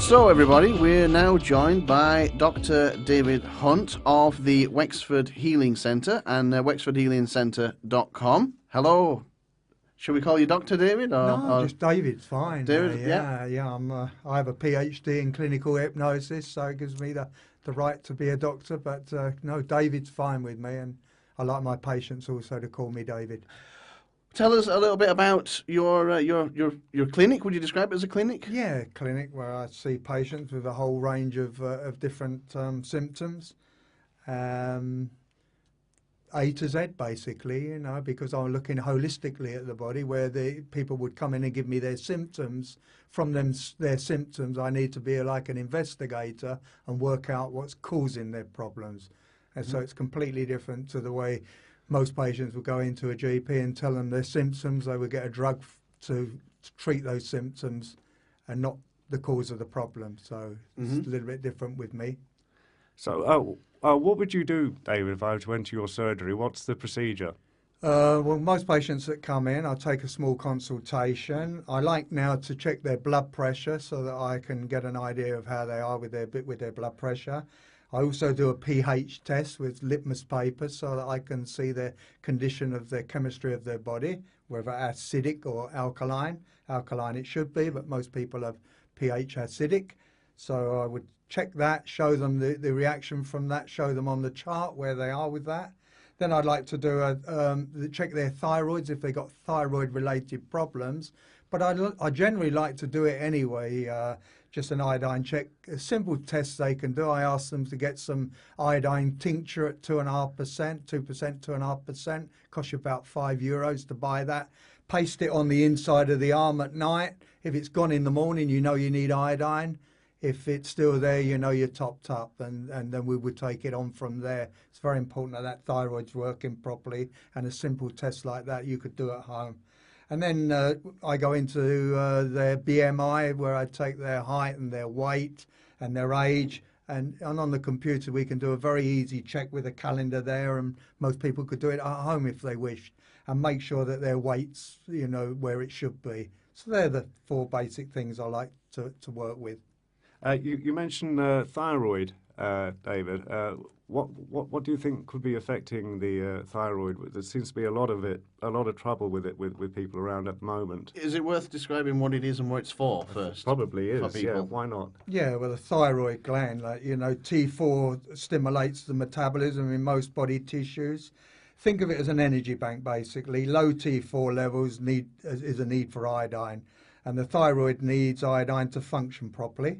So everybody, we're now joined by Dr. David Hunt of the Wexford Healing Centre and wexfordhealingcentre.com. Hello. Should we call you Dr. David? No, just David's fine. David, yeah. I have a PhD in clinical hypnosis, so it gives me the right to be a doctor. But no, David's fine with me, and I like my patients also to call me David. Tell us a little bit about your clinic. Would you describe it as a clinic? Yeah, clinic where I see patients with a whole range of different symptoms. A to Z, basically, you know, because I'm looking holistically at the body, where the people would come in and give me their symptoms. From their symptoms, I need to be like an investigator and work out what's causing their problems. And so it's completely different to the way most patients would go into a GP and tell them their symptoms. They would get a drug to treat those symptoms and not the cause of the problem. So it's a little bit different with me. So, what would you do, David, if I went to your surgery? What's the procedure? Well, most patients that come in, I take a small consultation. I like now to check their blood pressure so that I can get an idea of how they are with their blood pressure. I also do a pH test with litmus paper so that I can see the condition of the chemistry of their body, whether acidic or alkaline. Alkaline it should be, but most people have pH acidic. So I would check that, show them the reaction from that, show them on the chart where they are with that. Then I'd like to do check their thyroids if they've got thyroid-related problems. But I generally like to do it anyway, just an iodine check. A simple test they can do. I ask them to get some iodine tincture at 2.5%, 2.5%. Costs you about €5 to buy that. Paste it on the inside of the arm at night. If it's gone in the morning, you know you need iodine. If it's still there, you know you're topped up, and then we would take it on from there. It's very important that thyroid's working properly, and a simple test like that you could do at home. And then I go into their BMI, where I take their height and their weight and their age. And on the computer, we can do a very easy check with a calendar there, and most people could do it at home if they wished, and make sure that their weight's, you know, where it should be. So they're the four basic things I like to work with. You mentioned thyroid, David. What do you think could be affecting the thyroid? There seems to be a lot of trouble with it with people around at the moment. Is it worth describing what it is and what it's for first? Probably is. Yeah, why not? Yeah, well, the thyroid gland, like, you know, T4 stimulates the metabolism in most body tissues. Think of it as an energy bank, basically. Low T4 levels is a need for iodine, and the thyroid needs iodine to function properly.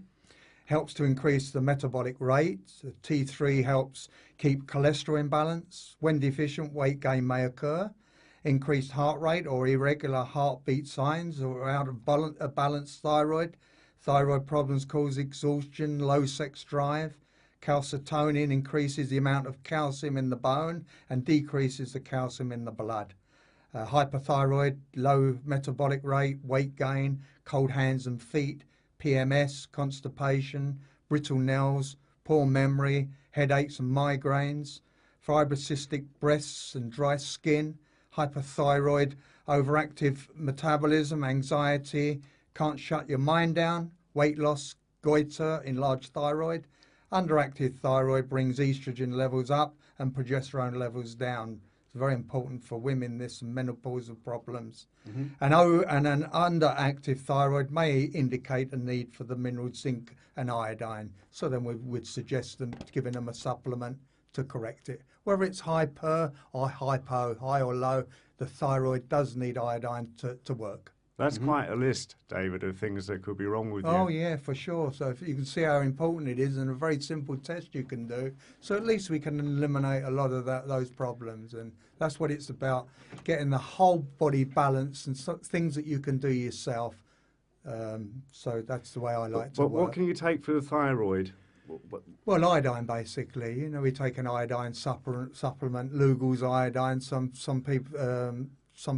Helps to increase the metabolic rate. T3 helps keep cholesterol in balance. When deficient, weight gain may occur. Increased heart rate or irregular heartbeat signs, or out of a balanced thyroid. Thyroid problems cause exhaustion, low sex drive. Calcitonin increases the amount of calcium in the bone and decreases the calcium in the blood. Hyperthyroid, low metabolic rate, weight gain, cold hands and feet. PMS, constipation, brittle nails, poor memory, headaches and migraines, fibrocystic breasts and dry skin, hyperthyroid, overactive metabolism, anxiety, can't shut your mind down, weight loss, goiter, enlarged thyroid. Underactive thyroid brings estrogen levels up and progesterone levels down. It's very important for women, this menopausal problems. And an underactive thyroid may indicate a need for the minerals zinc and iodine. So then we would suggest them giving them a supplement to correct it. Whether it's hyper or hypo, high or low, the thyroid does need iodine to work. That's quite a list, David, of things that could be wrong with you. Oh, yeah, for sure. So if you can see how important it is, and a very simple test you can do. So at least we can eliminate a lot of those problems. And that's what it's about, getting the whole body balance and things that you can do yourself. So that's the way I like to work. What can you take for the thyroid? Well, iodine, basically. You know, we take an iodine supplement, Lugol's iodine. Some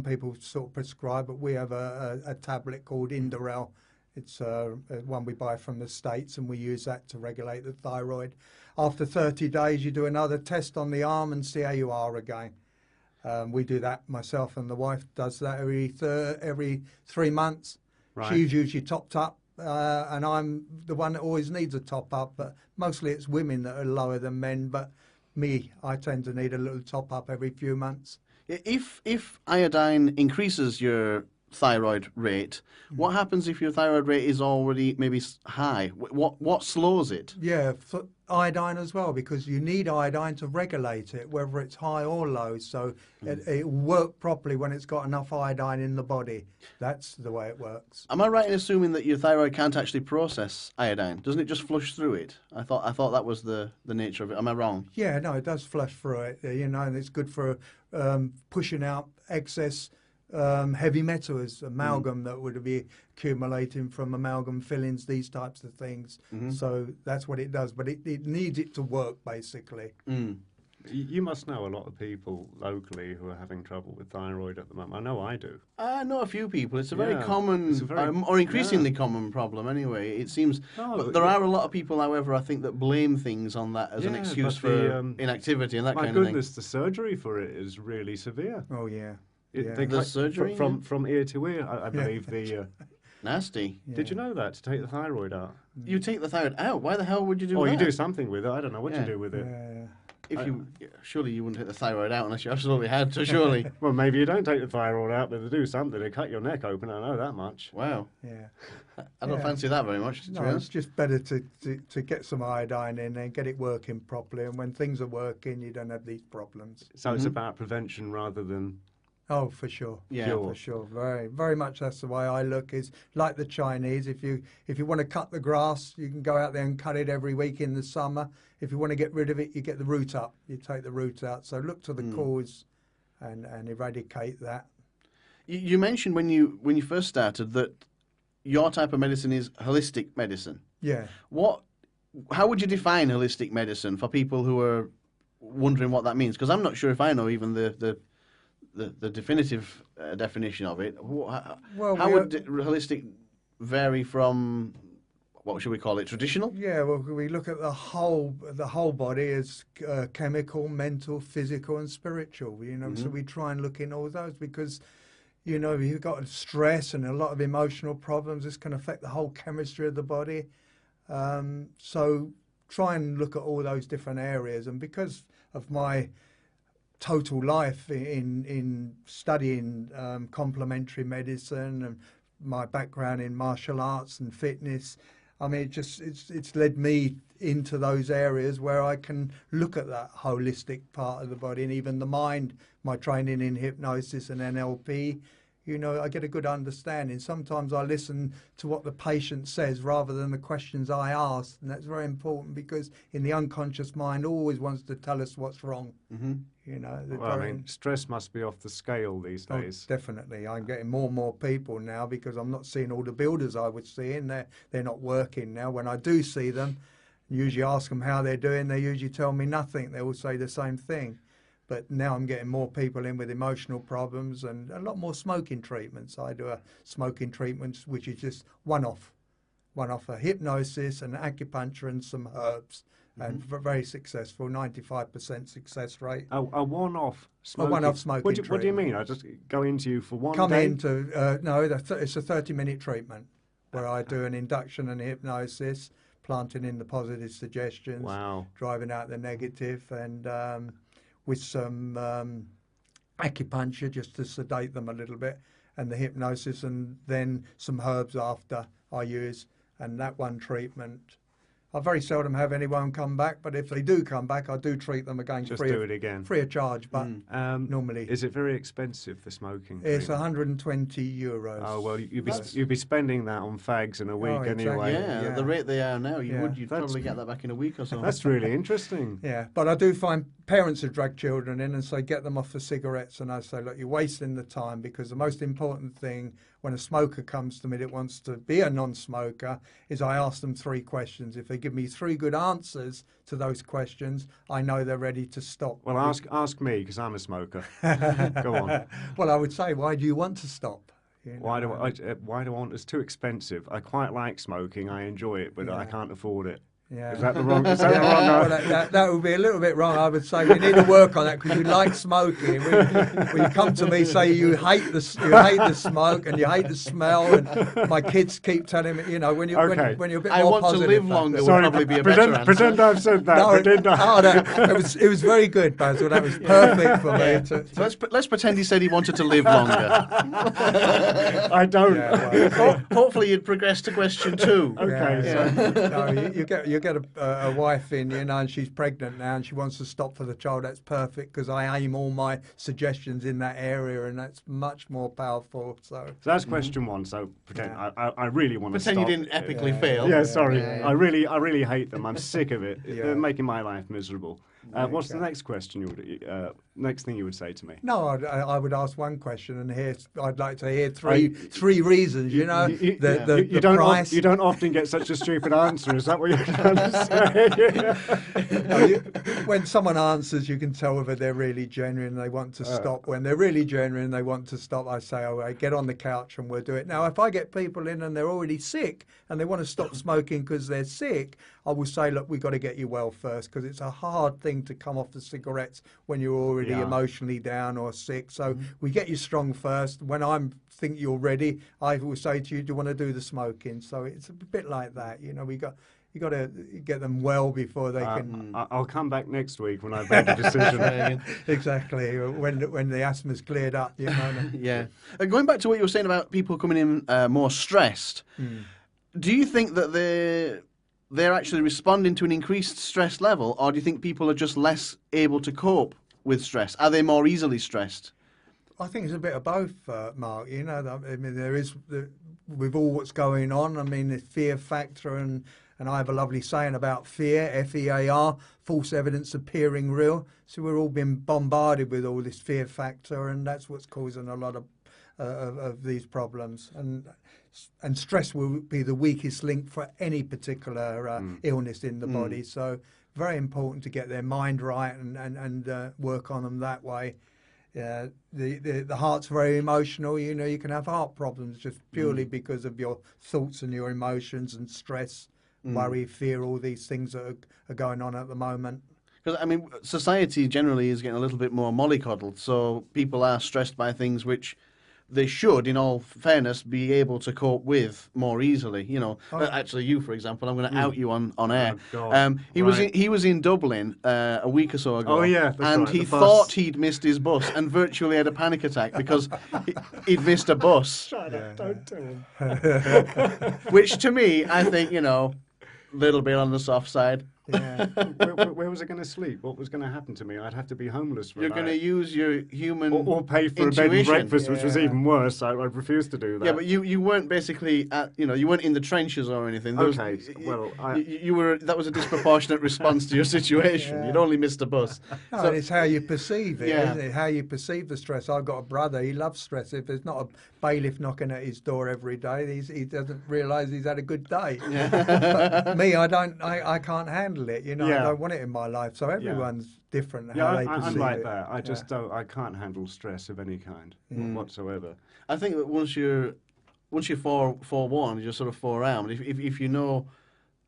people sort of prescribe, but we have a tablet called Inderel. It's one we buy from the States, and we use that to regulate the thyroid. After 30 days, you do another test on the arm and see how you are again. We do that, myself and the wife does that every 3 months. Right. She's usually topped up and I'm the one that always needs a top up, but mostly it's women that are lower than men, but me, I tend to need a little top up every few months. If iodine increases your thyroid rate, what happens if your thyroid rate is already maybe high? What slows it? Yeah, for iodine as well, because you need iodine to regulate it, whether it's high or low. So it will work properly when it's got enough iodine in the body. That's the way it works. Am I right in assuming that your thyroid can't actually process iodine? Doesn't it just flush through it? I thought that was the nature of it. Am I wrong? Yeah, no, it does flush through it, and it's good for pushing out excess heavy metals, amalgam that would be accumulating from amalgam fillings, these types of things. So that's what it does, but it needs it to work, basically. You must know a lot of people locally who are having trouble with thyroid at the moment. I know I do. I know a few people. It's a very Yeah, common, it's a very- or increasingly common problem anyway. It seems, No, but there yeah. are a lot of people, however, I think that blame things on that as an Yeah, excuse but for the, inactivity and that My kind of thing. goodness, the surgery for it is really severe. Oh, yeah. They The cut surgery, from ear to ear, I believe. Nasty. Yeah. Did you know that, to take the thyroid out? You take the thyroid out. Why the hell would you do Or that? you do something with it. I don't know what Yeah. you do with it. If you surely you wouldn't take the thyroid out unless you absolutely had to. Surely. Well, maybe you don't take the thyroid out, but they do something. They cut your neck open. I know that much. Wow. Yeah. I don't Yeah. fancy that very much. To be No, it's honest. just better to get some iodine in and get it working properly. And when things are working, you don't have these problems. So it's about prevention rather than Oh, for sure. Yeah. cure. For sure. Very, very much that's the way I look. Is like the Chinese. If you want to cut the grass, you can go out there and cut it every week in the summer. If you want to get rid of it, you get the root up. You take the root out. So look to the cause and eradicate that. You mentioned when you first started that your type of medicine is holistic medicine. Yeah. How would you define holistic medicine for people who are wondering what that means? Because I'm not sure if I know even the definitive definition of it. Well, How we would holistic vary from, what should we call it, traditional? Yeah, well, we look at the whole body as chemical, mental, physical, and spiritual. So we try and look in all those because, you've got stress and a lot of emotional problems. This can affect the whole chemistry of the body. So try and look at all those different areas. And because of my total life in studying complementary medicine and my background in martial arts and fitness, I mean, it's led me into those areas where I can look at that holistic part of the body and even the mind. My training in hypnosis and NLP, I get a good understanding. Sometimes I listen to what the patient says rather than the questions I ask, and that's very important because in the unconscious mind always wants to tell us what's wrong. Well, I mean, stress must be off the scale these Oh, days. definitely. I'm getting more and more people now because I'm not seeing all the builders I was seeing. They're not working now. When I do see them, usually ask them how they're doing, they usually tell me nothing. They all say the same thing. But now I'm getting more people in with emotional problems and a lot more smoking treatments. I do a smoking treatment which is just one-off a hypnosis and acupuncture and some herbs. And very successful, 95% success rate. A one-off smoking. one-off smoking What do you treatment. mean? I just go into you for one Come day? into no, it's a 30-minute treatment where I do an induction and hypnosis, planting in the positive suggestions, Wow. driving out the negative, and with some acupuncture just to sedate them a little bit, and the hypnosis, and then some herbs after I use, and that one treatment. I very seldom have anyone come back, but if they do come back, I do treat them again Just do it again. free of charge, but normally. Is it very expensive, the smoking It's treatment? 120 euros. Oh, well, you'd be spending that on fags in a week exactly. anyway. Yeah, at the rate they are now, you'd That's- probably get that back in a week or so. That's really interesting. Yeah, but I do find parents who drag children in and say, get them off the cigarettes. And I say, look, you're wasting the time because the most important thing when a smoker comes to me that wants to be a non-smoker is I ask them 3 questions. If they give me 3 good answers to those questions, I know they're ready to stop. Well, ask me, because I'm a smoker. Go on. Well, I would say, why do you want to stop? Why do I want? It's too expensive. I quite like smoking. I enjoy it, but I can't afford it. Yeah. Is that the wrong? Is that the Well, wrong? that would be a little bit wrong. I would say we need to work on that because you like smoking. When you come to me, say you hate the smoke and you hate the smell, and my kids keep telling me, you know, when you Okay. when you're a bit I more want to positive. live about longer it. would Sorry, probably be a better answer. pretend I've said that. No, pretend it was very good, Basil. That was perfect for me. So let's pretend he said he wanted to live longer. I don't. Yeah, well, Hopefully you'd progress to question 2. Okay, Yeah. No, you get a wife in, you know, and she's pregnant now, and she wants to stop for the child. That's perfect because I aim all my suggestions in that area, and that's much more powerful. So So that's question 1. So pretend I really want to Pretend stop. you didn't epically fail. Yeah, sorry. Yeah. I really hate them. I'm sick of it. Yeah. They're making my life miserable. What's the Okay. next question? Next thing you would say to me? no, I would ask one question, and I'd like to hear three reasons. You know, the price. You don't often get such a stupid answer. Is that what you're trying to say? No, when someone answers, you can tell whether they're really genuine. They want to stop. When they're really genuine, they want to stop. I say, "Oh, right, get on the couch and we'll do it." Now, if I get people in and they're already sick and they want to stop smoking because they're sick, I will say, "Look, we've got to get you well first because it's a hard thing to come off the cigarettes when you're already emotionally down or sick. So we get you strong first. When I think you're ready, I will say to you, "Do you want to do the smoking?" So it's a bit like that. You know, you got to get them well before they can. I'll come back next week when I've made a decision. Exactly. When the asthma's cleared up, you know. Yeah. Going back to what you were saying about people coming in more stressed, do you think that they're actually responding to an increased stress level, or do you think people are just less able to cope with stress? Are they more easily stressed? I think it's a bit of both, Mark. You know, I mean, there is with all what's going on. I mean, the fear factor, and I have a lovely saying about fear, F-E-A-R, false evidence appearing real. So we're all being bombarded with all this fear factor, and that's what's causing a lot of these problems. And stress will be the weakest link for any particular illness in the body. So very important to get their mind right and work on them that way. The heart's very emotional. You know, you can have heart problems just purely because of your thoughts and your emotions and stress, worry, fear, all these things that are going on at the moment. Because, I mean, society generally is getting a little bit more mollycoddled, so people are stressed by things which they should, in all fairness, be able to cope with more easily. You know, actually, you, for example, I'm going to out you on air. Oh, God. He was in Dublin a week or so ago. Oh, yeah, that's and right, he the bus. thought he'd missed his bus and virtually had a panic attack because he'd missed a bus. Shut up, don't tell him. Which, to me, I think, you know, a little bit on the soft side. Yeah. Where was I going to sleep? What was going to happen to me? I'd have to be homeless for a You're night. going to use your human Or pay for a bed and intuition. breakfast, which was even worse. I refused to do that. Yeah, but you weren't basically you weren't in the trenches or anything. There Okay, well, you were. That was a disproportionate response to your situation. Yeah. You'd only missed a bus. No, So- and it's how you perceive it, Yeah. isn't it? How you perceive the stress. I've got a brother, he loves stress. If there's not a bailiff knocking at his door every day, he doesn't realise he's had a good day. But me, I can't handle it, you know, Yeah. I don't want it in my life. So everyone's different yeah, how they perceive I'm like it. that. I just don't. I can't handle stress of any kind whatsoever. I think that once you're forewarned, you're sort of forearmed. If you know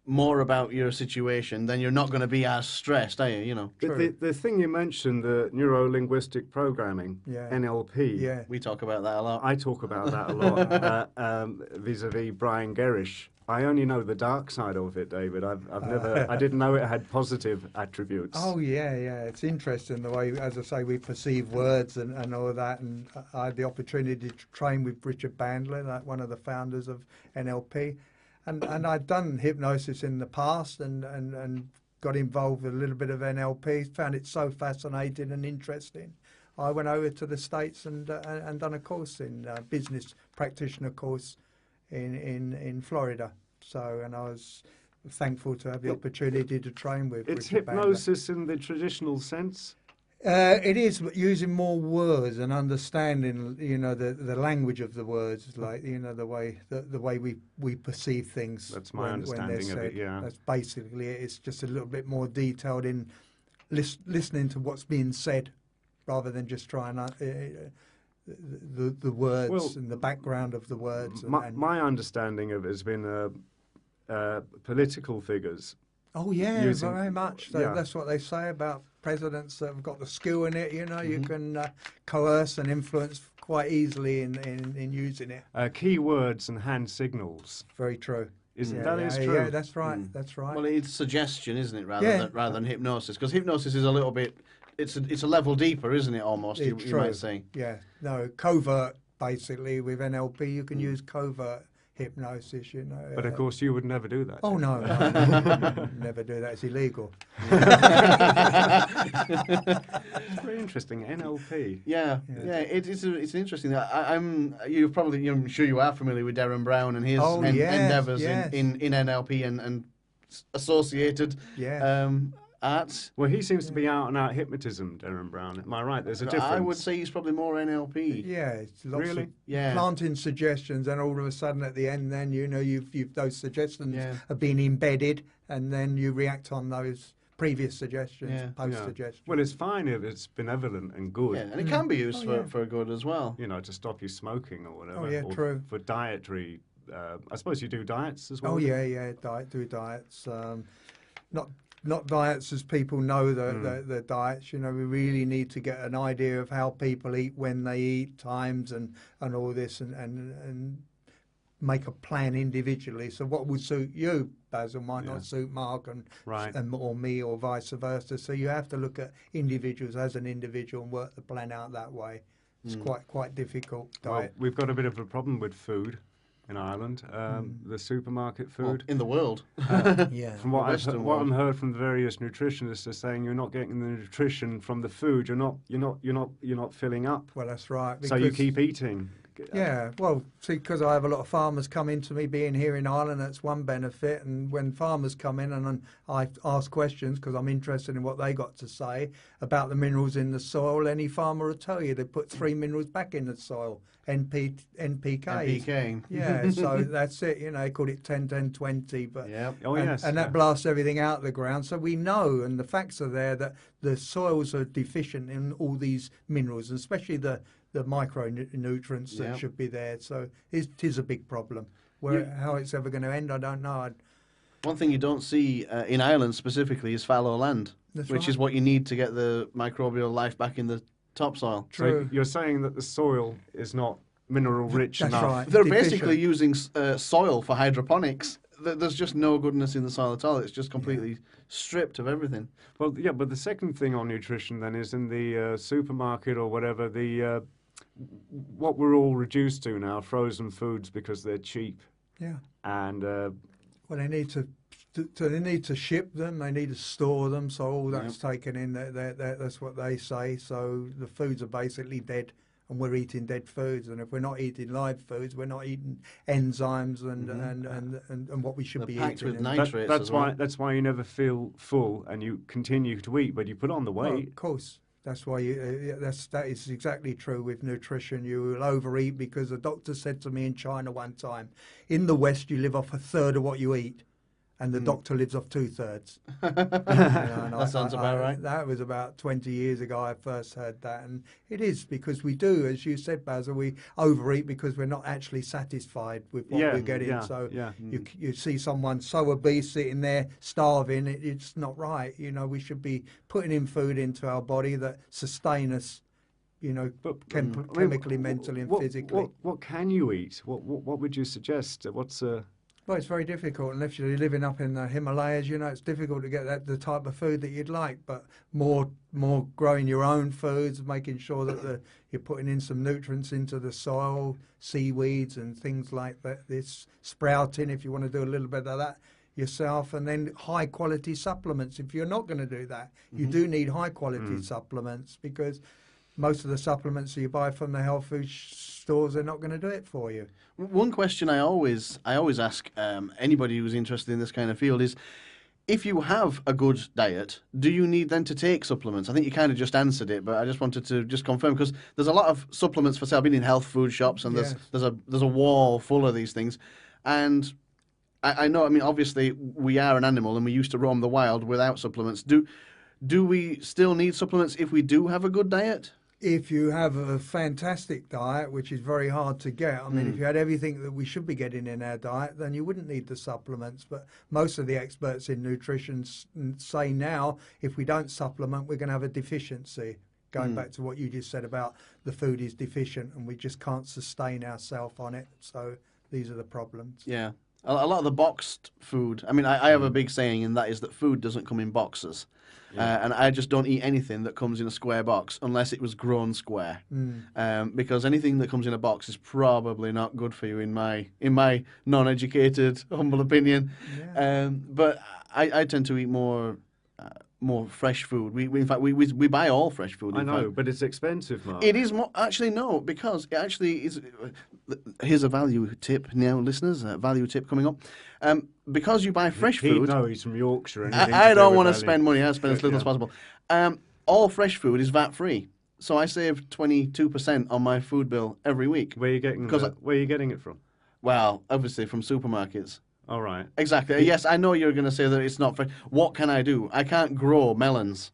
more about your situation, then you're not going to be as stressed, are you? You know. The thing you mentioned, the neuro-linguistic programming, Yeah. NLP. Yeah. We talk about that a lot. I talk about that a lot vis-a-vis Brian Gerrish. I only know the dark side of it, David. I didn't know it had positive attributes. Oh yeah, it's interesting the way, as I say, we perceive words and all of that. And I had the opportunity to train with Richard Bandler, like one of the founders of NLP, and I'd done hypnosis in the past and got involved with a little bit of NLP. Found it so fascinating and interesting. I went over to the States and done a course in business practitioner course in Florida. So, and I was thankful to have the opportunity to train with It's Richard Bandler. hypnosis in the traditional sense. It is, but using more words and understanding, you know, the language of the words, like, you know, the way we perceive things. That's my when understanding they're of it, said. yeah. That's basically it. It's just a little bit more detailed in listening to what's being said, rather than just trying the words Well, and the background of the words. My understanding of it has been political figures Oh yeah, using- very much. So yeah. that's what they say about presidents that have got the skill in it. You know, you Mm-hmm. can coerce and influence quite easily in using it. Key words and hand signals. Very true. That is Yeah, true. yeah, that's right. That's right. Well, it's suggestion, isn't it, Yeah. rather than hypnosis? Because hypnosis is a little bit, it's a level deeper, isn't it? Almost, you It's true. might say. Yeah. No, covert. Basically, with NLP, you can use covert hypnosis. You know. But of course, you would never do that. Oh no, no, never do that. It's illegal. It's very interesting. NLP. Yeah, it's interesting. I'm sure you are familiar with Darren Brown and his endeavours yes. in NLP and associated Yeah. arts. Well, he seems to be out and out hypnotism, Darren Brown. Am I right? There's a difference. I would say he's probably more NLP. Yeah, it's lots Really? of Yeah. planting suggestions, and all of a sudden at the end, then you've those suggestions Yeah. have been embedded, and then you react on those previous suggestions, Yeah. post Yeah. suggestions. Well, it's fine if it's benevolent and good. Yeah, and it can be used Oh, yeah. for good as well. You know, to stop you smoking or whatever. Oh, yeah, or true. For dietary. I suppose you do diets as well. Oh yeah, do diets. Not diets as people know the diets. You know, we really need to get an idea of how people eat, when they eat, times, and all this, and make a plan individually. So what would suit you, Basil, might not suit Mark Right. or me, or vice versa. So you have to look at individuals as an individual and work the plan out that way. It's quite difficult Well, diet. we've got a bit of a problem with food in Ireland. The supermarket food. In the world. Yeah. From what Western I've world. heard from the various nutritionists, are saying you're not getting the nutrition from the food. You're not filling up. Well, that's right. So you because- keep eating. Yeah, well, see, because I have a lot of farmers come into me being here in Ireland, that's one benefit. And when farmers come in and I ask questions, because I'm interested in what they got to say about the minerals in the soil, any farmer will tell you they put 3 minerals back in the soil, NPK. NPK. Yeah, so that's it. You know, they call it 10, 10, 20. But Yeah. Oh yes. and that blasts everything out of the ground. So we know, and the facts are there, that the soils are deficient in all these minerals, and especially the micronutrients that Yeah. should be there. So it is a big problem. How it's ever going to end, I don't know. One thing you don't see in Ireland specifically is fallow land, That's which right. is what you need to get the microbial life back in the topsoil. True. So you're saying that the soil is not mineral rich That's enough. right. They're Deficient. basically using soil for hydroponics. There's just no goodness in the soil at all. It's just completely stripped of everything. Well, yeah, but the second thing on nutrition then is in the supermarket or whatever, the what we're all reduced to now, frozen foods because they're cheap. Yeah. And Well, they need to ship them. They need to store them. So all that's taken in. That's what they say. So the foods are basically dead, and we're eating dead foods. And if we're not eating live foods, we're not eating enzymes and what we should They're be packed eating. with And- nitrates that's as well. that's why you never feel full and you continue to eat, but you put on the Well, weight. of course. That's why that is exactly true with nutrition. You will overeat because the doctor said to me in China one time, in the West you live off a third of what you eat, and the doctor lives off 2/3. That sounds about right. That was about 20 years ago I first heard that, and it is because we do, as you said, Basil, we overeat because we're not actually satisfied with what Yeah, we're getting. yeah, So yeah. you see someone so obese sitting there starving, it's not right. You know, we should be putting in food into our body that sustain us. You know, But, chemically, mentally, and physically. What can you eat? What would you suggest? What's Well, it's very difficult unless you're living up in the Himalayas. You know, it's difficult to get the type of food that you'd like. But more growing your own foods, making sure that you're putting in some nutrients into the soil, seaweeds and things like that. This sprouting, if you want to do a little bit of that yourself, and then high quality supplements. If you're not going to do that, you do need high quality supplements, because most of the supplements that you buy from the health food stores are not going to do it for you. One question I always ask anybody who's interested in this kind of field is, if you have a good diet, do you need then to take supplements? I think you kind of just answered it, but I just wanted to just confirm, because there's a lot of supplements for sale. I've been in health food shops, and Yes. there's a wall full of these things, and I know. I mean, obviously we are an animal, and we used to roam the wild without supplements. Do we still need supplements if we do have a good diet? if you have a fantastic diet, which is very hard to get, I mean, if you had everything that we should be getting in our diet, then you wouldn't need the supplements. But most of the experts in nutrition say now, if we don't supplement, we're going to have a deficiency. Going back to what you just said about the food is deficient and we just can't sustain ourselves on it. So these are the problems. Yeah. A lot of the boxed food, I mean, I have a big saying, and that is that food doesn't come in boxes. And I just don't eat anything that comes in a square box unless it was grown square. Because anything that comes in a box is probably not good for you, in my non-educated, humble opinion. Yeah. But I tend to eat more fresh food. We in fact we buy all fresh food. I know, but it's expensive, Mark. It is more, actually no, because it actually is. Here's a value tip now, listeners. A value tip coming up. Because you buy fresh food. No, he's from Yorkshire. And I don't want to spend money. I spend as little as possible. All fresh food is VAT free, so I save 22% on my food bill every week. Where are you getting it from? Well, obviously from supermarkets. All right. Exactly. Yes, I know you're going to say that it's not fresh. What can I do? I can't grow melons.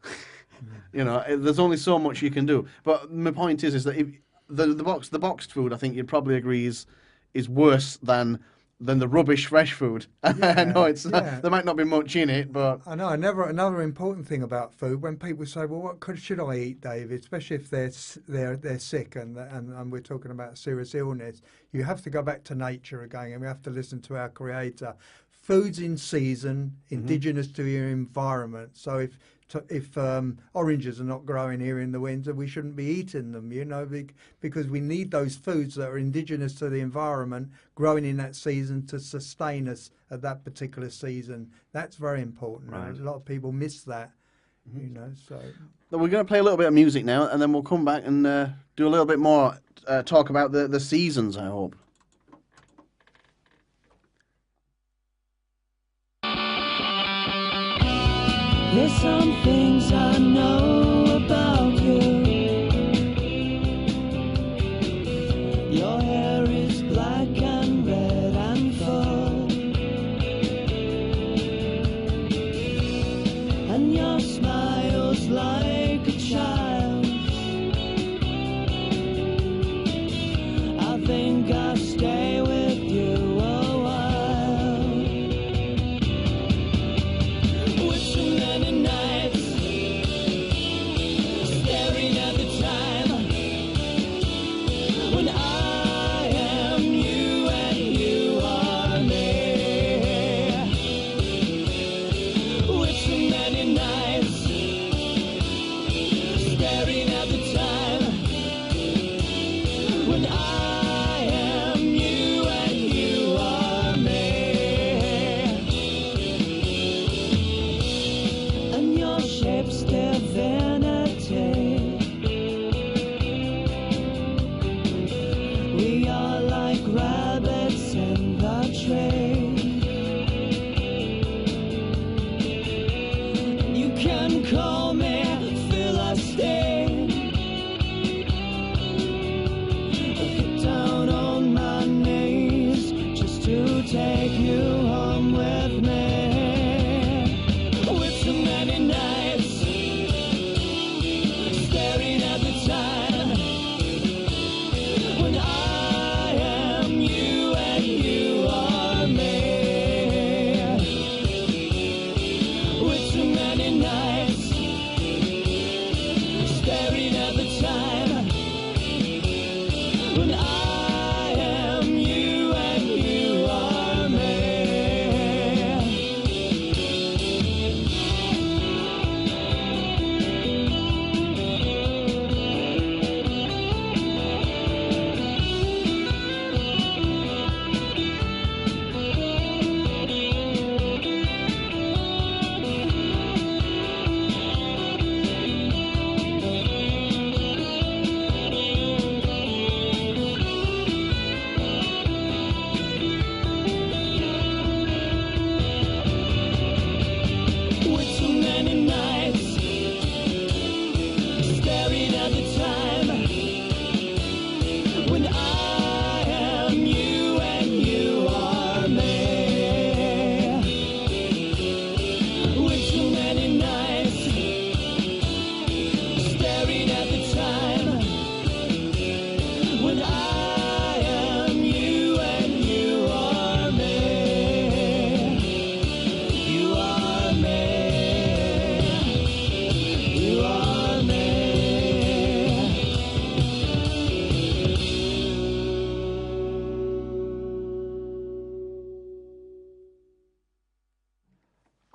There's only so much you can do. But my point is that if the boxed food, I think you'd probably agree is worse than the rubbish fresh food. Yeah, I know there might not be much in it, but I know. Another important thing about food, when people say, "Well, what should I eat, David?" Especially if they're sick and we're talking about serious illness, you have to go back to nature again, and we have to listen to our Creator. Food's in season, indigenous to your environment. So if oranges are not growing here in the winter, we shouldn't be eating them, because we need those foods that are indigenous to the environment growing in that season to sustain us at that particular season. That's very important. Right. A lot of people miss that, so. We're going to play a little bit of music now, and then we'll come back and do a little bit more talk about the seasons, I hope. There's some things I know about you. Your hair is black and red and full, and your smile's like a child's. I think I'll stay with you a while. With so many nights staring at the time when I am you and you are me. With so many nights staring at the time when I am you and you are me. And your shape's divinity. We are like rabbits in the tree. You can call me Philistine. Get down on my knees just to take you home with me. With so many nights staring at the time when I am you and you are me. With so many nights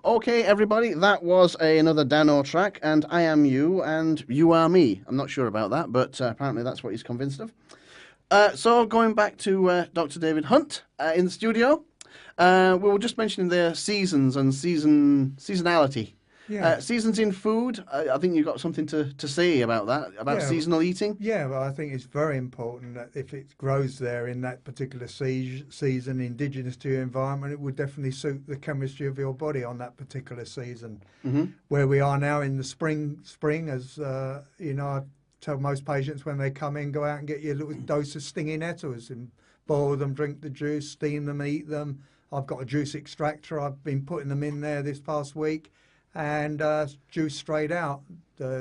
Okay, everybody, that was another Dano track, and I am you, and you are me. I'm not sure about that, but apparently that's what he's convinced of. So going back to Dr. David Hunt in the studio, we were just mentioning the seasons and seasonality. Yeah. Seasons in food, I think you've got something to say about that, about Yeah. seasonal eating. Yeah, well, I think it's very important that if it grows there in that particular season, indigenous to your environment, it would definitely suit the chemistry of your body on that particular season. Mm-hmm. Where we are now in the spring, as you know, I tell most patients when they come in, go out and get your little dose of stinging nettles and boil them, drink the juice, steam them, eat them. I've got a juice extractor. I've been putting them in there this past week, and juice straight out.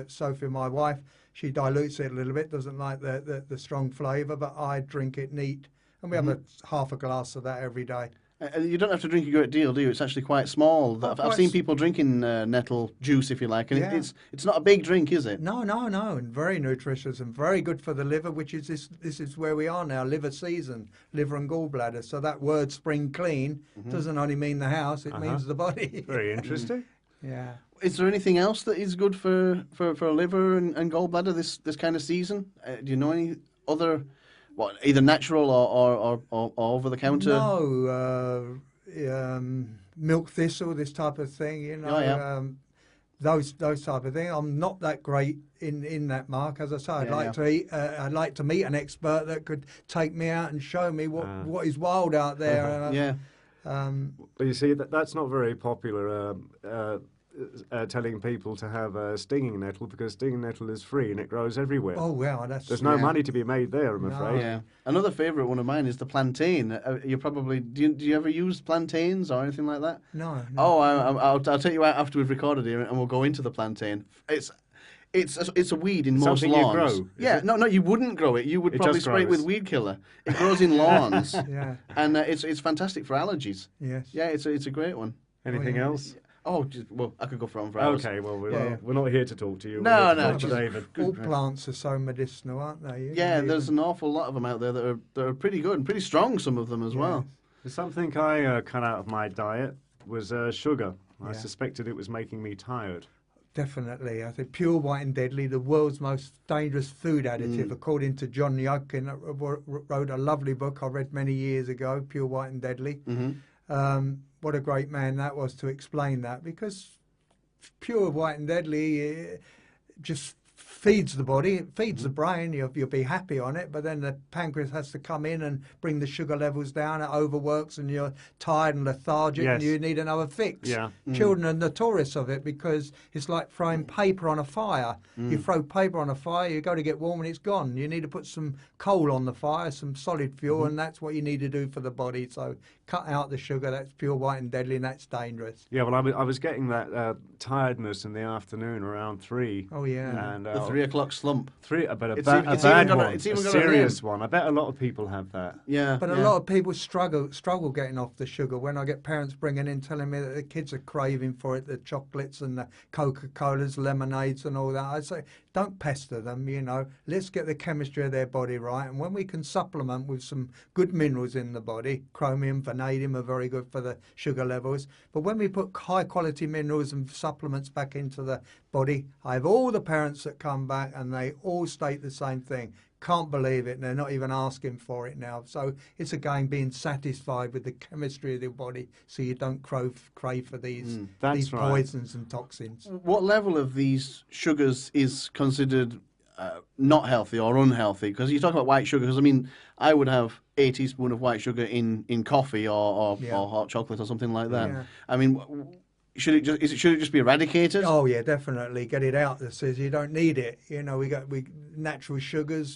Sophie, my wife, she dilutes it a little bit, doesn't like the strong flavour, but I drink it neat. And we have half a glass of that every day. You don't have to drink a great deal, do you? It's actually quite small. I've seen people drinking nettle juice, if you like, and Yeah. it's not a big drink, is it? No, and very nutritious and very good for the liver, which is this is where we are now, liver season, liver and gallbladder. So that word spring clean doesn't only mean the house, it means the body. Very interesting. Yeah. Is there anything else that is good for liver and gallbladder this kind of season? Do you know any other, either natural or over the counter? No, milk thistle, this type of thing, you know. Oh, yeah. Those type of things. I'm not that great in that, Mark. As I say, I'd like to meet an expert that could take me out and show me what is wild out there. Yeah. But you see, that's not very popular, telling people to have stinging nettle, because stinging nettle is free and it grows everywhere. Oh, well, There's no money to be made there, I'm afraid. Yeah. Another favourite one of mine is the plantain. You probably do you ever use plantains or anything like that? No. Oh, I'll take you out after we've recorded here, and we'll go into the plantain. It's a weed in most Something you lawns. grow, is Yeah, it? no, you wouldn't grow it. You would It probably just spray it with grows. weed killer. It grows in lawns, Yeah. and it's fantastic for allergies. Yes. Yeah, it's a great one. Anything yeah. else? Oh, well, I could go for hours. Okay, well, Yeah. we're not here to talk to you. No, We're here to no, talk to just- David. All plants are so medicinal, aren't they? You Yeah, know, there's even- an awful lot of them out there that are pretty good and pretty strong. Some of them as well. Something I cut out of my diet was sugar. I Yeah. suspected it was making me tired. Definitely. I think pure white and deadly, the world's most dangerous food additive, according to John Yudkin, wrote a lovely book I read many years ago, Pure White and Deadly. What a great man that was to explain that, because pure white and deadly just feeds the body, it feeds the brain, you'll be happy on it, but then the pancreas has to come in and bring the sugar levels down, it overworks and you're tired and lethargic and Yes. you need another fix. Yeah. Children are notorious of it because it's like throwing paper on a fire. You throw paper on a fire, you go to get warm and it's gone. You need to put some coal on the fire, some solid fuel, and that's what you need to do for the body. So cut out the sugar, that's pure white and deadly, and that's dangerous. Yeah, well, I was getting that tiredness in the afternoon around 3. Oh, yeah. And, The 3 o'clock slump. but a It's bad even got a- one, it's a even got a serious name. one. I bet a lot of people have that. Yeah, But a lot of people struggle getting off the sugar. When I get parents bringing in telling me that the kids are craving for it, the chocolates and the Coca-Colas, lemonades and all that, I say, don't pester them, you know. Let's get the chemistry of their body right. And when we can supplement with some good minerals in the body, chromium, vanadium are very good for the sugar levels. But when we put high-quality minerals and supplements back into the body, I have all the parents that come back and they all state the same thing. Can't believe it, and they're not even asking for it now. So it's again being satisfied with the chemistry of the body, so you don't crave for these That's right. poisons and toxins. What level of these sugars is considered not healthy or unhealthy? Because you talk about white sugar. Because I mean, I would have a teaspoon of white sugar in coffee or hot chocolate or something like that. Yeah. I mean, should it just be eradicated? Oh yeah, definitely get it out. That says you don't need it. You know, we natural sugars,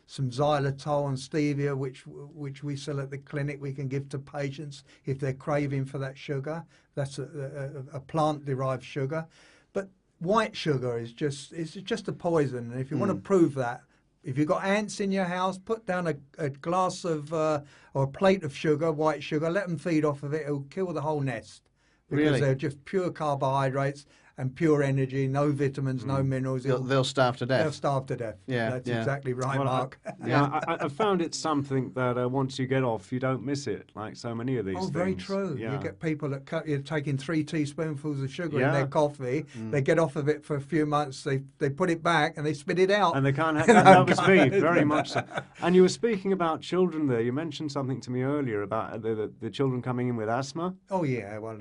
some xylitol and stevia, which we sell at the clinic. We can give to patients if they're craving for that sugar. That's a plant-derived sugar, but white sugar is just a poison. And if you want to prove that, if you've got ants in your house, put down a glass of or a plate of sugar, white sugar. Let them feed off of it. It'll kill the whole nest. Because Really? they're just pure carbohydrates, and pure energy, no vitamins, no minerals. They'll starve to They'll death. starve to death. Yeah, That's yeah. exactly right, Well, Mark. I found it something that once you get off, you don't miss it, like so many of these Oh, things. very true. Yeah. You get people that you're taking 3 teaspoonfuls of sugar in Yeah. their coffee. They get off of it for a few months. They put it back and they spit it out. And they can't have that was me, very much so. And you were speaking about children there. You mentioned something to me earlier about the children coming in with asthma. Oh yeah, well,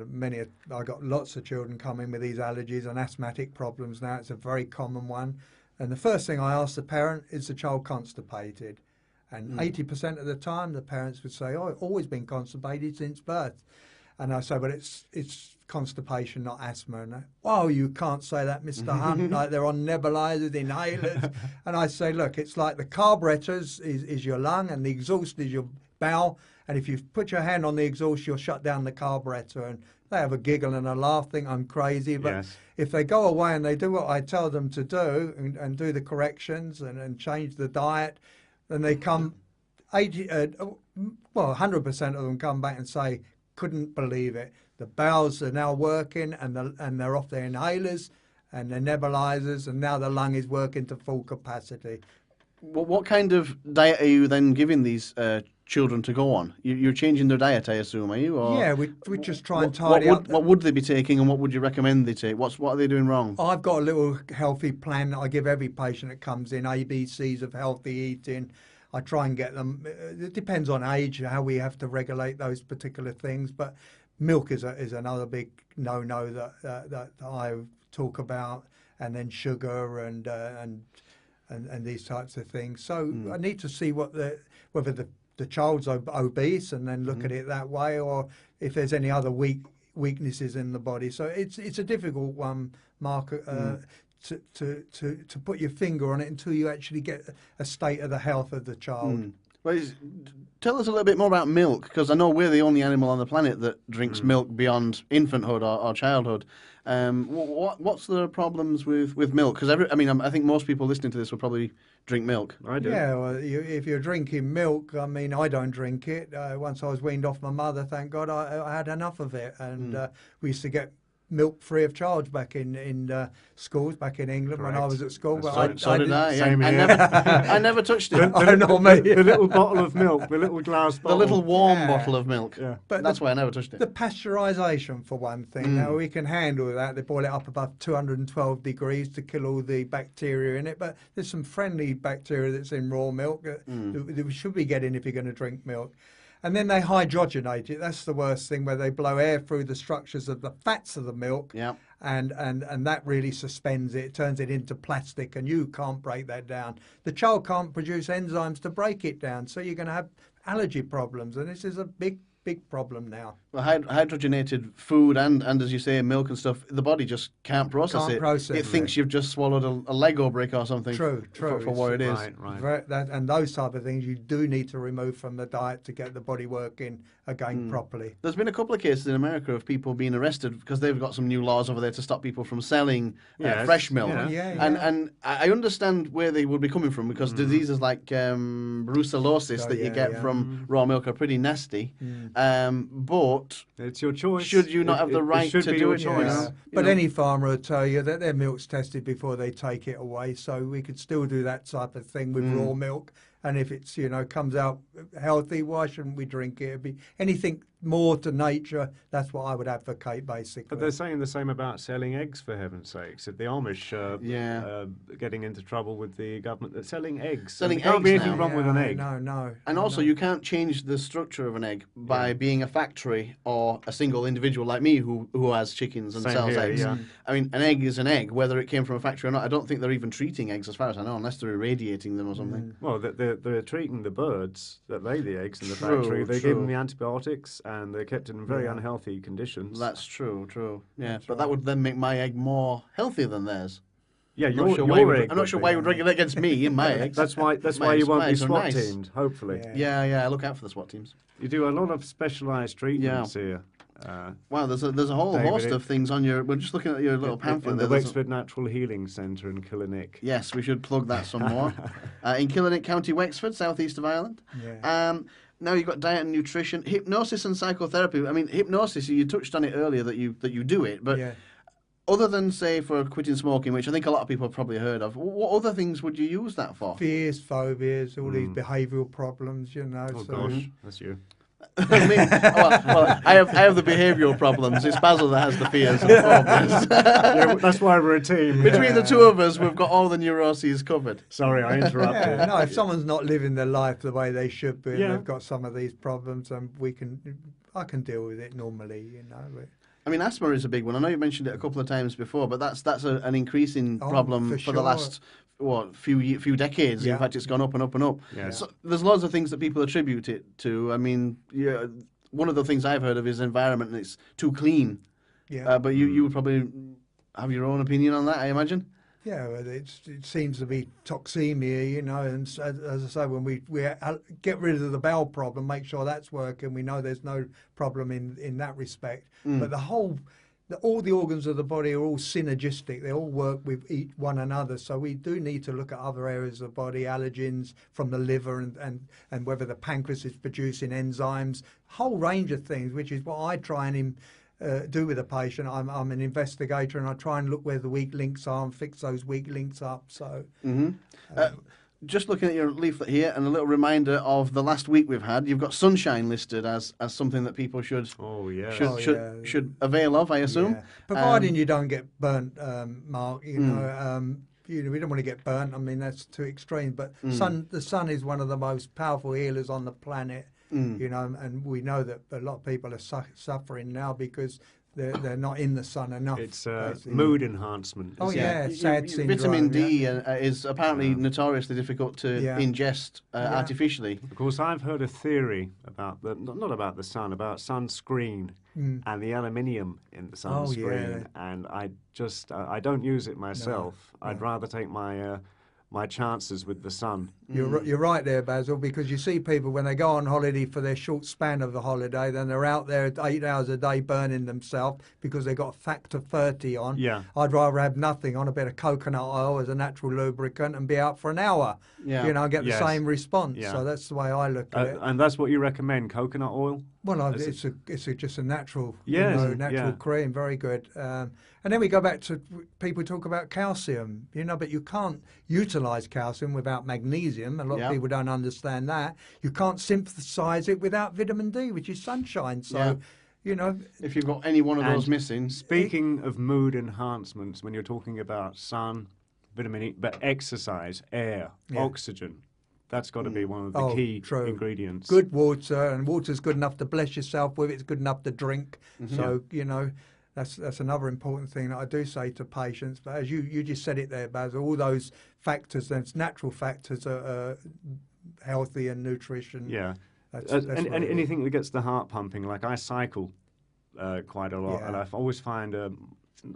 I got lots of children coming with these allergies and asthmatic problems now. It's a very common one. And the first thing I ask the parent, is the child constipated? And 80% of the time, the parents would say, "Oh, I've always been constipated since birth." And I say, "But it's constipation, not asthma." And "Oh, you can't say that, Mr. Hunt. Like they're on nebulizers, inhalers." And I say, "Look, it's like the carburetors is your lung, and the exhaust is your bowel. And if you put your hand on the exhaust, you'll shut down the carburetor." And they have a giggle and a laugh, think I'm crazy. But Yes. if they go away and they do what I tell them to do and do the corrections and change the diet, then they come 100% of them come back and say, "Couldn't believe it. The bowels are now working and they're off their inhalers and their nebulizers, and now the lung is working to full capacity." What kind of diet are you then giving these children to go on? You're changing their diet, I assume, are you? Or Yeah, we just try and what tidy would, up. what would they be taking, and what would you recommend they take? What are they doing wrong? I've got a little healthy plan that I give every patient that comes in, ABCs of healthy eating. I try and get them, it depends on age, how we have to regulate those particular things, but milk is another big no-no that I talk about, and then sugar and these types of things. So I need to see whether the child's obese and then look at it that way, or if there's any other weaknesses in the body. So it's a difficult one, Mark, to put your finger on it until you actually get a state of the health of the child. Well, tell us a little bit more about milk, because I know we're the only animal on the planet that drinks milk beyond infanthood or childhood. What's the problems with milk? Because I think most people listening to this will probably drink milk. I do. Yeah, well, if you're drinking milk, I mean, I don't drink it. Once I was weaned off my mother, thank God, I had enough of it. And we used to get milk free of charge back in schools back in England when I was at school. But So did I. Same I here. I never touched it. I know, mate. The little bottle of milk, the little glass The bottle. little warm Yeah. bottle of milk. Yeah. But That's why I never touched it. The pasteurisation, for one thing. Now, we can handle that. They boil it up above 212 degrees to kill all the bacteria in it. But there's some friendly bacteria that's in raw milk that we should be getting if you're going to drink milk. And then they hydrogenate it. That's the worst thing, where they blow air through the structures of the fats of the milk. Yeah. And that really suspends it, turns it into plastic, and you can't break that down. The child can't produce enzymes to break it down, so you're going to have allergy problems. And this is a big problem now. Well, hydrogenated food and as you say, milk and stuff, the body just can't process Can't it. process it thinks you've just swallowed a Lego brick or something. True. For what it is. Right. And those type of things you do need to remove from the diet to get the body working again properly. There's been a couple of cases in America of people being arrested because they've got some new laws over there to stop people from selling Yes, fresh milk. yeah. And I understand where they would be coming from, because diseases like brucellosis that you get from raw milk are pretty nasty. But It's your choice. should you not have the right should to be do your it? choice. Yeah. But any farmer will tell you that their milk's tested before they take it away, so we could still do that type of thing with raw milk. And if it's, comes out healthy, why shouldn't we drink it? It'd be anything more to nature. That's what I would advocate, basically. But they're saying the same about selling eggs, for heaven's sakes. The Amish getting into trouble with the government. They're selling eggs. Selling there can't be eggs anything now. wrong with an egg. No. And also, you can't change the structure of an egg by being a factory or a single individual like me who has chickens and Same sells here, eggs. yeah. I mean, an egg is an egg, whether it came from a factory or not. I don't think they're even treating eggs, as far as I know, unless they're irradiating them or something. Well, they're treating the birds that lay the eggs in the True, factory. They true. give them the antibiotics, and they're kept in very unhealthy conditions. That's true. Yeah, but that would then make my egg more healthy than theirs. yeah, I'm your, not sure your why you would- egg I'm not would sure be. why you would regulate against me in my eggs. That's why My you won't be eggs are SWAT nice. teamed, hopefully. Yeah. I look out for the SWAT teams. You do a lot of specialised treatments here. Wow, there's a whole David, host of things on your. We're just looking at your little pamphlet in there. the There's a- Wexford Natural Healing Centre in Killenik. Yes, we should plug that some more. In Killenik, County Wexford, southeast of Ireland. Yeah. Now you've got diet and nutrition, hypnosis and psychotherapy. I mean, hypnosis. You touched on it earlier that you do it, but Yeah. Other than, say, for quitting smoking, which I think a lot of people have probably heard of, what other things would you use that for? Fears, phobias, all these behavioural problems, you know. Oh so gosh, that's you. I mean, well, I have the behavioural problems. It's Basil that has the fears and phobias. Yeah, that's why we're a team. Between the two of us, we've got all the neuroses covered. Sorry, I interrupted. Yeah, no, if someone's not living their life the way they should be, and Yeah. they've got some of these problems, and I can deal with it normally, you know. I mean, asthma is a big one. I know you mentioned it a couple of times before, but that's an increasing Oh, problem for for the sure. last few decades. Yeah. In fact, it's gone up and up and up. Yeah. So there's lots of things that people attribute it to. I mean, yeah, one of the things I've heard of is environment, and it's too clean. Yeah, But you would probably have your own opinion on that, I imagine. yeah, well, it seems to be toxemia, you know, and as I say, when we get rid of the bowel problem, make sure that's working, we know there's no problem in that respect. But all the organs of the body are all synergistic. They all work with one another. So we do need to look at other areas of the body, allergens from the liver and whether the pancreas is producing enzymes, whole range of things, which is what I try and do with a patient. I'm an investigator, and I try and look where the weak links are and fix those weak links up. So. Just looking at your leaflet here, and a little reminder of the last week we've had, you've got sunshine listed as something that people should Oh yeah. should avail of, I assume. Yeah. Providing you don't get burnt, Mark. You know, we don't want to get burnt. I mean, that's too extreme. But the sun is one of the most powerful healers on the planet. You know, and we know that a lot of people are suffering now because they're not in the sun enough. It's basically. mood enhancement. Oh isn't it? yeah, sad syndrome. Vitamin D yeah. is apparently notoriously difficult to Yeah. ingest artificially. Of course, I've heard a theory about not about the sun, about sunscreen and the aluminium in the sunscreen. And I don't use it myself. I'd rather take my chances with the sun. You're right there, Basil, because you see people when they go on holiday for their short span of the holiday, then they're out there 8 hours a day burning themselves because they've got factor 30 on. Yeah. I'd rather have nothing on, a bit of coconut oil as a natural lubricant, and be out for an hour. Yeah. You know, and get the Yes. same response. Yeah. So that's the way I look at it. And that's what you recommend, coconut oil? Well, it's just a natural, Yes, natural yeah. cream, very good. And then we go back to people talk about calcium, you know, but you can't utilise calcium without magnesium. A lot Yeah. of people don't understand that. You can't synthesise it without vitamin D, which is sunshine. So, Yeah. you know, If you've got any one of those And missing, Speaking of mood enhancements, when you're talking about sun, vitamin E, but exercise, air, Yeah. oxygen, that's got to be one of the key true. ingredients. Good water, and water's good enough to bless yourself with. It's good enough to drink. So, you know, that's another important thing that I do say to patients. But as you just said it there, Basil, all those factors, those natural factors are healthy and nutrition. Yeah. That's And what it is. anything that gets the heart pumping, like I cycle quite a lot, Yeah. and I always find,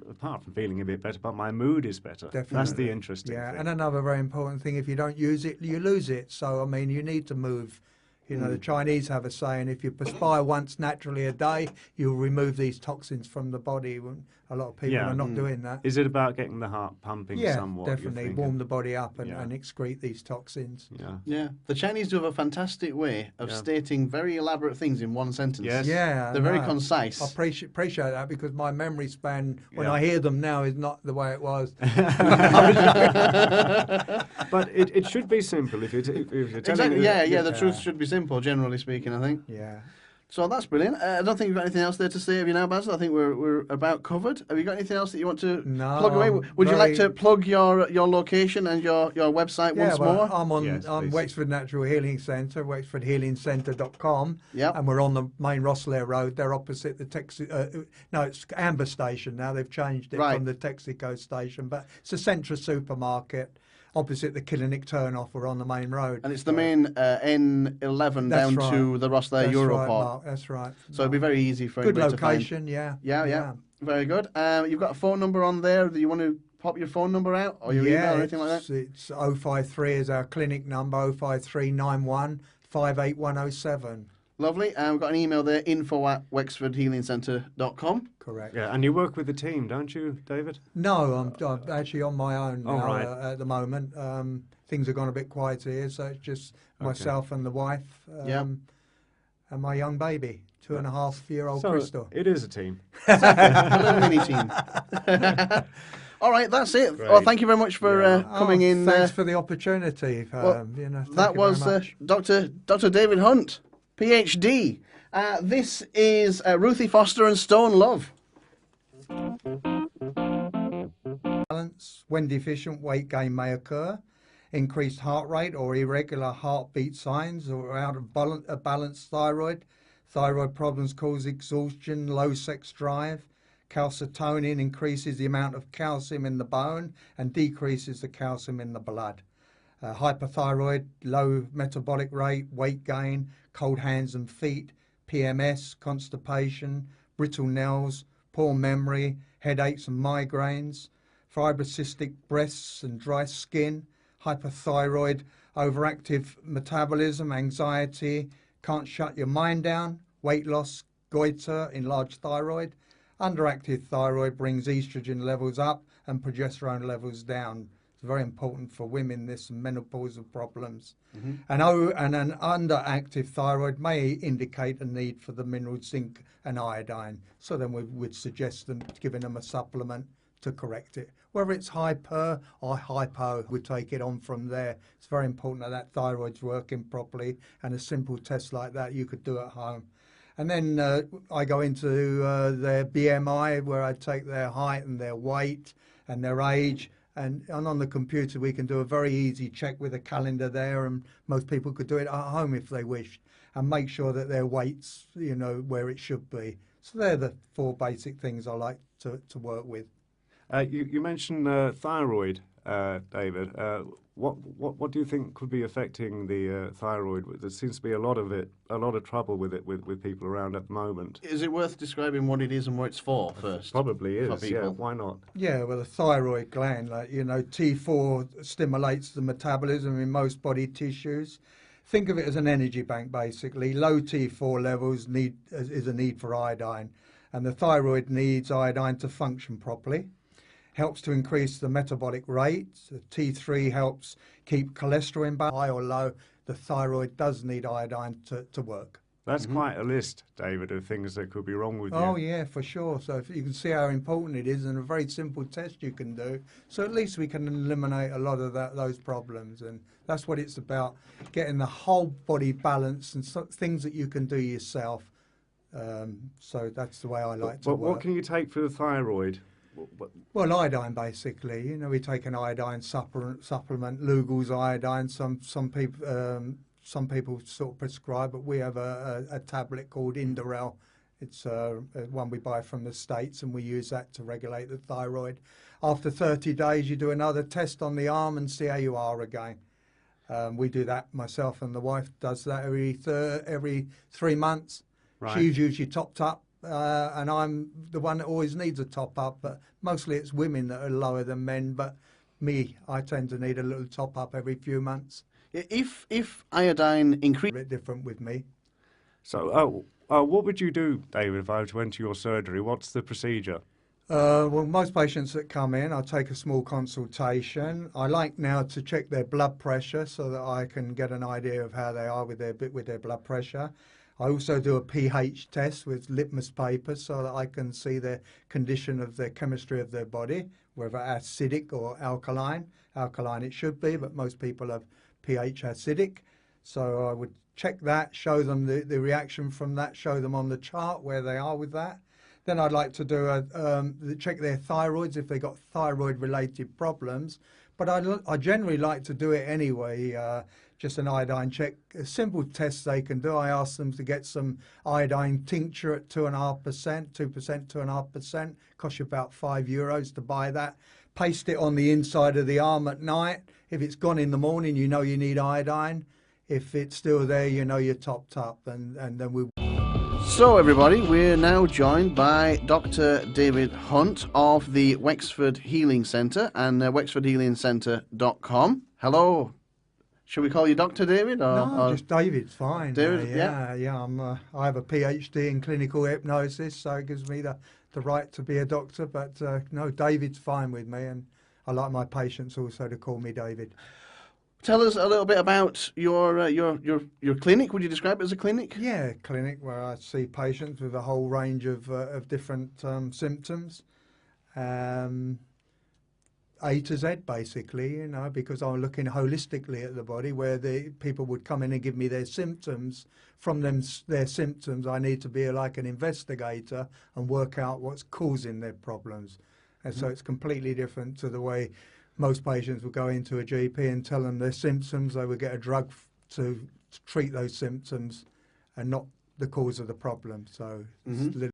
apart from feeling a bit better, but my mood is better. That's Definitely. the interesting Yeah, thing. and another very important thing, if you don't use it, you lose it. So, I mean, you need to move. You know, the Chinese have a saying, if you perspire once naturally a day, you'll remove these toxins from the body. When a lot of people Yeah. are not doing that. Is it about getting the heart pumping Yeah, somewhat? you're definitely. thinking? Warm the body up and, Yeah. and excrete these toxins. Yeah. yeah, the Chinese do have a fantastic way of stating very elaborate things in one sentence. Yes. Yeah, They're very no. concise. I appreciate that because my memory span, when Yeah. I hear them now, is not the way it was. But it should be simple if you're telling Exactly. me Yeah, that- The truth should be simple, generally speaking, I think. Yeah. So that's brilliant. I don't think you've got anything else there to say of you now, Basil. I think we're about covered. Have you got anything else that you want to No, plug away? I'm Would you like very- to plug your location and your website Yeah, once well, more? I'm on Yes, please. Wexford Natural Healing Centre, wexfordhealingcentre.com. Yep. And we're on the main Rosslare Road. They're opposite the no, it's Amber Station now. They've changed it Right. from the Texaco station. But it's a Centra supermarket opposite the Killinick turnoff. We're on the main road. And it's the main N11 That's down right. to the Rosslare That's Europort. right, Mark, that's right. So it'd be very easy for Good anybody to find. location, yeah. Yeah. Very good. You've got a phone number on there. Do you want to pop your phone number out or your Yeah, email or anything like that? It's 053 is our clinic number, 05391 58107. Lovely. We've got an email there, info@wexfordhealingcentre.com. Correct. Yeah, and you work with the team, don't you, David? No, I'm actually on my own Oh, now right. at the moment. Things have gone a bit quiet here, so it's just myself and the wife Yeah. and my young baby. 2.5-year-old So Crystal. it is a team. A little mini team. All right, that's it. Great. Well, thank you very much for Yeah. coming in. Thanks for the opportunity. well, Thank that you was very much. Dr. David Hunt, PhD. This is Ruthie Foster and Stone Love. Balance. When deficient, weight gain may occur. Increased heart rate or irregular heartbeat signs, or out of a balanced thyroid. Thyroid problems cause exhaustion, low sex drive. Calcitonin increases the amount of calcium in the bone and decreases the calcium in the blood. Hyperthyroid, low metabolic rate, weight gain, cold hands and feet, PMS, constipation, brittle nails, poor memory, headaches and migraines, fibrocystic breasts and dry skin, hyperthyroid, overactive metabolism, anxiety, can't shut your mind down, weight loss, goiter, enlarged thyroid. Underactive thyroid brings estrogen levels up and progesterone levels down. It's very important for women, this menopausal problems. And an underactive thyroid may indicate a need for the minerals zinc and iodine. So then we would suggest them giving them a supplement to correct it. Whether it's hyper or hypo, we take it on from there. It's very important that thyroid's working properly, and a simple test like that you could do at home. And then I go into their BMI, where I take their height and their weight and their age. And on the computer, we can do a very easy check with a calendar there, and most people could do it at home if they wished, and make sure that their weight's, where it should be. So they're the 4 basic things I like to work with. You mentioned thyroid, David. What do you think could be affecting the thyroid? There seems to be a lot of trouble with it with people around at the moment. Is it worth describing what it is and what it's for first? Probably For is. people. Yeah, why not? Yeah, well, the thyroid gland, T4 stimulates the metabolism in most body tissues. Think of it as an energy bank, basically. Low T4 levels is a need for iodine, and the thyroid needs iodine to function properly. Helps to increase the metabolic rate. T3 helps keep cholesterol in balance. High or low, the thyroid does need iodine to work. That's quite a list, David, of things that could be wrong with you. Oh yeah, for sure. So if you can see how important it is, and a very simple test you can do. So at least we can eliminate a lot of those problems, and that's what it's about: getting the whole body balance and things that you can do yourself. So that's the way I like to work. What can you take for the thyroid? Well, iodine, basically. We take an iodine supplement, Lugol's iodine. Some people sort of prescribe, but we have a tablet called Inderel. It's one we buy from the States, and we use that to regulate the thyroid. After 30 days, you do another test on the arm and see how you are again. We do that, myself and the wife does that every 3 months. Right. She's usually topped up. And I'm the one that always needs a top up, but mostly it's women that are lower than men. But me, I tend to need a little top up every few months. If iodine A increases, bit different with me. So, what would you do, David, if I were to enter your surgery? What's the procedure? Well, most patients that come in, I take a small consultation. I like now to check their blood pressure so that I can get an idea of how they are with their blood pressure. I also do a pH test with litmus paper so that I can see the condition of the chemistry of their body, whether acidic or alkaline. Alkaline it should be, but most people have pH acidic. So I would check that, show them the reaction from that, show them on the chart where they are with that. Then I'd like to do check their thyroids if they've got thyroid-related problems. But I generally like to do it anyway, just an iodine check. A simple test they can do. I ask them to get some iodine tincture at 2.5%, 2.5%. Costs you about €5 to buy that. Paste it on the inside of the arm at night. If it's gone in the morning, you know you need iodine. If it's still there, you know you're topped up. And then we... So everybody, we're now joined by Dr. David Hunt of the Wexford Healing Centre and wexfordhealingcentre.com. Hello. Should we call you Dr. David? No, just David's fine. David, yeah. I have a PhD in clinical hypnosis, so it gives me the right to be a doctor. But no, David's fine with me, and I like my patients also to call me David. Tell us a little bit about your clinic. Would you describe it as a clinic? Yeah, clinic where I see patients with a whole range of different symptoms, A to Z basically, you know, because I'm looking holistically at the body, where the people would come in and give me their symptoms. From their symptoms, I need to be like an investigator and work out what's causing their problems. And so it's completely different to the way most patients would go into a GP and tell them their symptoms. They would get a drug to treat those symptoms and not the cause of the problem. So it's